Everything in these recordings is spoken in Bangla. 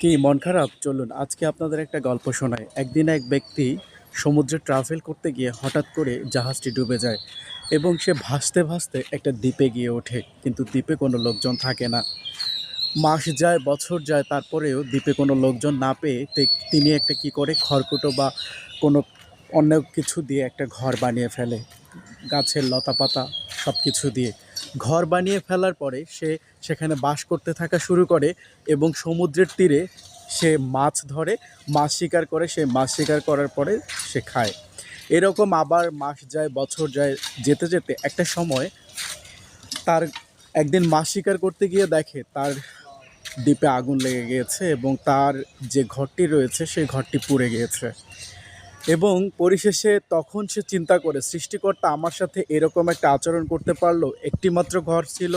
কি মন খারাপ? চলুন আজকে আপনাদের একটা গল্প শোনাই। একদিন এক ব্যক্তি সমুদ্রে ট্রাভেল করতে গিয়ে হঠাৎ করে জাহাজটি ডুবে যায় এবং সে ভাসতে ভাসতে একটা দ্বীপে গিয়ে ওঠে। কিন্তু দ্বীপে কোনো লোকজন থাকে না। মাস যায়, বছর যায়, তারপরেও দ্বীপে কোনো লোকজন না পেয়ে তিনি একটা কি করে খড়কুটো বা কোনো অন্য কিছু দিয়ে একটা ঘর বানিয়ে ফেলে। গাছের লতাপাতা সব কিছু দিয়ে ঘর বানিয়ে ফেলার পরে সে সেখানে বাস করতে থাকা শুরু করে এবং সমুদ্রের তীরে সে মাছ ধরে, মাছ শিকার করে। সে মাছ শিকার করার পরে সে খায়। এরকম আবার মাস যায়, বছর যায়, যেতে যেতে একটা সময় তার একদিন মাছ শিকার করতে গিয়ে দেখে তার দ্বীপে আগুন লেগে গিয়েছে এবং তার যে ঘরটি রয়েছে সেই ঘরটি পুড়ে গিয়েছে। এবং পরিশেষে তখন সে চিন্তা করে, সৃষ্টিকর্তা আমার সাথে এরকম একটা আচরণ করতে পারলো। একটিমাত্র ঘর ছিল,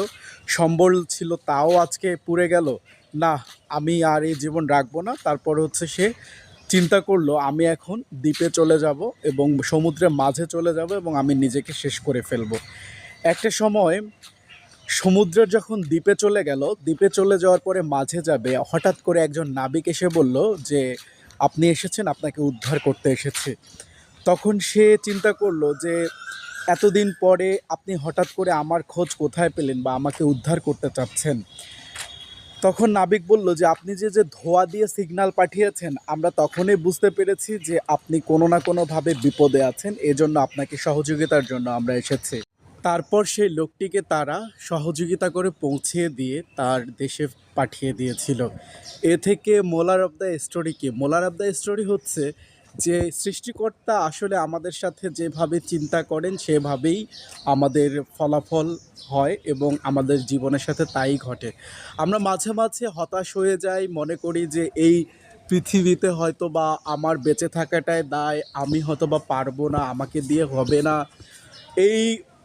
সম্বল ছিল, তাও আজকে পুড়ে গেল। না, আমি আর এই জীবন রাখবো না। তারপর হচ্ছে সে চিন্তা করলো, আমি এখন দ্বীপে চলে যাব এবং সমুদ্রের মাঝে চলে যাব এবং আমি নিজেকে শেষ করে ফেলবো। একটা সময় সমুদ্রের যখন দ্বীপে চলে গেল, দ্বীপে চলে যাওয়ার পরে মাঝে যাবে, হঠাৎ করে একজন নাবিক এসে বলল যে আপনি এসেছেন, আপনাকে উদ্ধার করতে এসেছে। তখন সে চিন্তা করলো যে এতদিন পরে আপনি হঠাৎ করে আমার খোঁজ কোথায় পেলেন বা আমাকে উদ্ধার করতে চাচ্ছেন। তখন নাবিক বলল যে আপনি যে যে ধোঁয়া দিয়ে সিগন্যাল পাঠিয়েছেন, আমরা তখনই বুঝতে পেরেছি যে আপনি কোনো না কোনোভাবে বিপদে আছেন, এজন্য আপনাকে সহযোগিতার জন্য আমরা এসেছি। তারপর সেই লোকটিকে তারা সহযোগিতা করে পৌঁছিয়ে দিয়ে তার দেশে পাঠিয়ে দিয়েছিল। এ থেকে মোরাল অফ দ্য স্টোরি কি? মোরাল অফ দ্য স্টোরি হচ্ছে যে সৃষ্টিকর্তা আসলে আমাদের সাথে যেভাবে চিন্তা করেন সেভাবেই আমাদের ফলাফল হয় এবং আমাদের জীবনের সাথে তাই ঘটে। আমরা মাঝে মাঝে হতাশ হয়ে যাই, মনে করি যে এই পৃথিবীতে হয়তো বা আমার বেঁচে থাকাটাই দায়, আমি হয়তো বা পারবো না, আমাকে দিয়ে হবে না। এই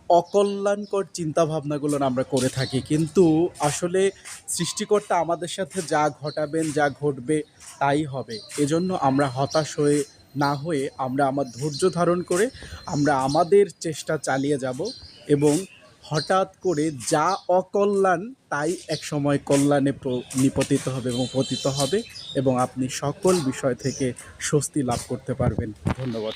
অকল্যাণকর চিন্তাভাবনাগুলো আমরা করে থাকি, কিন্তু আসলে সৃষ্টিকর্তা আমাদের সাথে যা ঘটাবেন, যা ঘটবে তাই হবে। এজন্য আমরা হতাশ হয়ে না হয়ে আমরা আমার ধৈর্য ধারণ করে আমরা আমাদের চেষ্টা চালিয়ে যাব এবং হঠাৎ করে যা অকল্যাণ তাই একসময় কল্যাণে নিপতিত হবে এবং পতিত হবে এবং আপনি সকল বিষয় থেকে স্বস্তি লাভ করতে পারবেন। ধন্যবাদ।